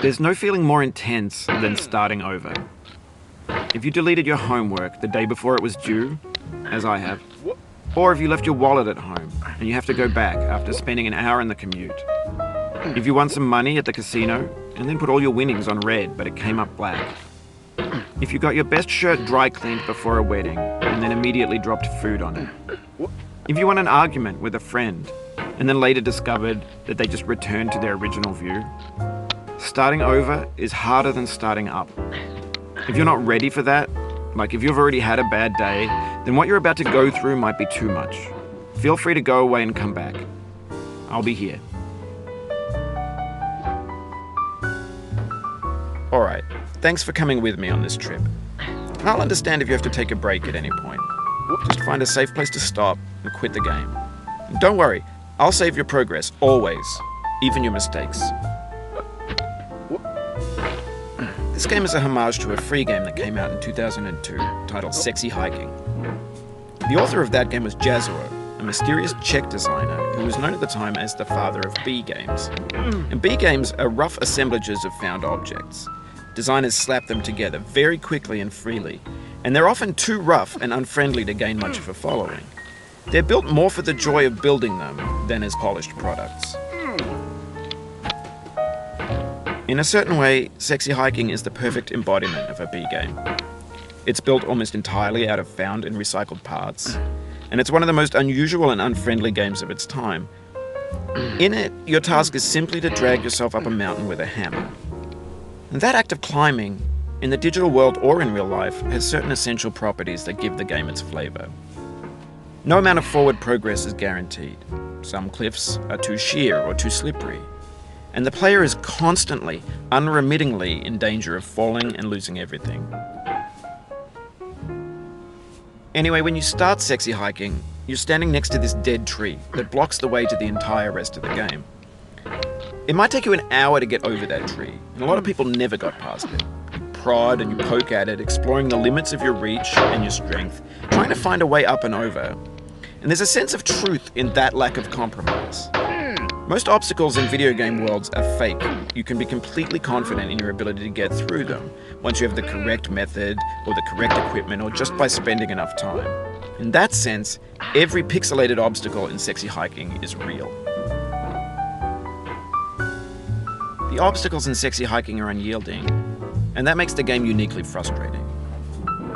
There's no feeling more intense than starting over. If you deleted your homework the day before it was due, as I have, or if you left your wallet at home and you have to go back after spending an hour in the commute. If you won some money at the casino and then put all your winnings on red but it came up black. If you got your best shirt dry cleaned before a wedding and then immediately dropped food on it. If you won an argument with a friend and then later discovered that they just returned to their original view. Starting over is harder than starting up. If you're not ready for that, like if you've already had a bad day, then what you're about to go through might be too much. Feel free to go away and come back. I'll be here. Alright, thanks for coming with me on this trip. I'll understand if you have to take a break at any point. Just find a safe place to stop and quit the game. And don't worry, I'll save your progress, always, even your mistakes. This game is a homage to a free game that came out in 2002, titled Sexy Hiking. The author of that game was Jazzuo, a mysterious Czech designer who was known at the time as the father of B games. And B games are rough assemblages of found objects. Designers slap them together very quickly and freely, and they're often too rough and unfriendly to gain much of a following. They're built more for the joy of building them than as polished products. In a certain way, Sexy Hiking is the perfect embodiment of a B game. It's built almost entirely out of found and recycled parts, and it's one of the most unusual and unfriendly games of its time. In it, your task is simply to drag yourself up a mountain with a hammer. And that act of climbing, in the digital world or in real life, has certain essential properties that give the game its flavor. No amount of forward progress is guaranteed. Some cliffs are too sheer or too slippery. And the player is constantly, unremittingly in danger of falling and losing everything. Anyway, when you start Sexy Hiking, you're standing next to this dead tree that blocks the way to the entire rest of the game. It might take you an hour to get over that tree, and a lot of people never got past it. You prod and you poke at it, exploring the limits of your reach and your strength, trying to find a way up and over. And there's a sense of truth in that lack of compromise. Most obstacles in video game worlds are fake. You can be completely confident in your ability to get through them once you have the correct method or the correct equipment or just by spending enough time. In that sense, every pixelated obstacle in Sexy Hiking is real. The obstacles in Sexy Hiking are unyielding, and that makes the game uniquely frustrating.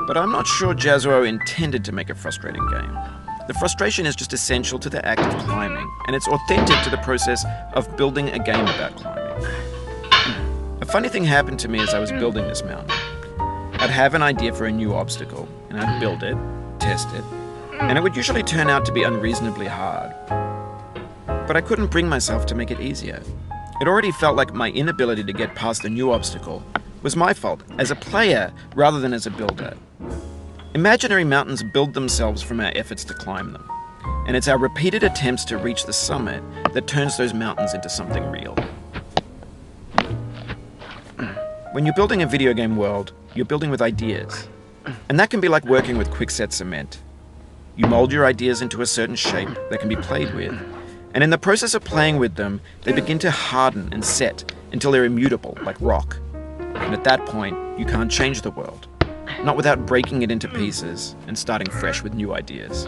But I'm not sure Jazzuo intended to make a frustrating game. The frustration is just essential to the act of climbing, and it's authentic to the process of building a game about climbing. A funny thing happened to me as I was building this mountain. I'd have an idea for a new obstacle, and I'd build it, test it, and it would usually turn out to be unreasonably hard. But I couldn't bring myself to make it easier. It already felt like my inability to get past the new obstacle was my fault, as a player rather than as a builder. Imaginary mountains build themselves from our efforts to climb them, and it's our repeated attempts to reach the summit that turns those mountains into something real. When you're building a video game world, you're building with ideas, and that can be like working with quickset cement. You mold your ideas into a certain shape that can be played with, and in the process of playing with them, they begin to harden and set until they're immutable, like rock. And at that point, you can't change the world. Not without breaking it into pieces and starting fresh with new ideas.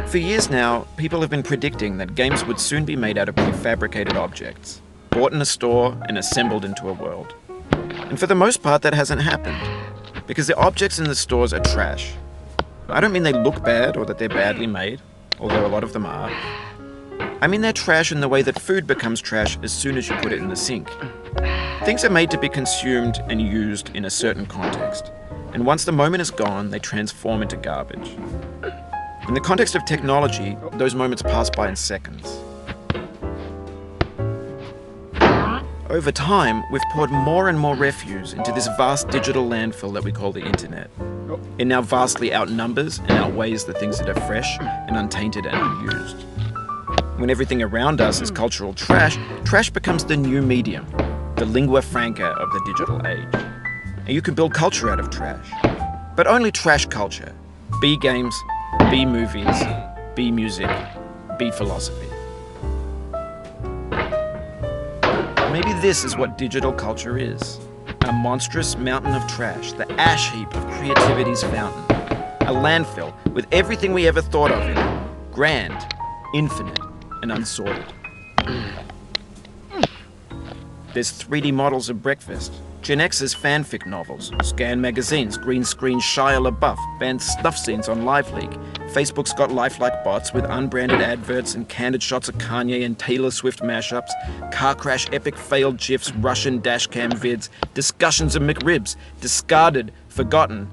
For years now, people have been predicting that games would soon be made out of prefabricated objects, bought in a store and assembled into a world. And for the most part, that hasn't happened, because the objects in the stores are trash. I don't mean they look bad or that they're badly made, although a lot of them are. I mean they're trash in the way that food becomes trash as soon as you put it in the sink. Things are made to be consumed and used in a certain context, and once the moment is gone, they transform into garbage. In the context of technology, those moments pass by in seconds. Over time, we've poured more and more refuse into this vast digital landfill that we call the internet. It now vastly outnumbers and outweighs the things that are fresh and untainted and unused. When everything around us is cultural trash, trash becomes the new medium, the lingua franca of the digital age. And you can build culture out of trash. But only trash culture. B games, B movies, B music, B philosophy. Maybe this is what digital culture is. A monstrous mountain of trash, the ash heap of creativity's fountain. A landfill with everything we ever thought of in it. Grand, infinite, and unsorted. There's 3D models of breakfast, Gen X's fanfic novels, Scan magazines, green screen Shia LaBeouf, banned snuff scenes on LiveLeak. Facebook's got lifelike bots with unbranded adverts and candid shots of Kanye and Taylor Swift mashups, car crash epic failed GIFs, Russian dashcam vids, discussions of McRibs, discarded, forgotten,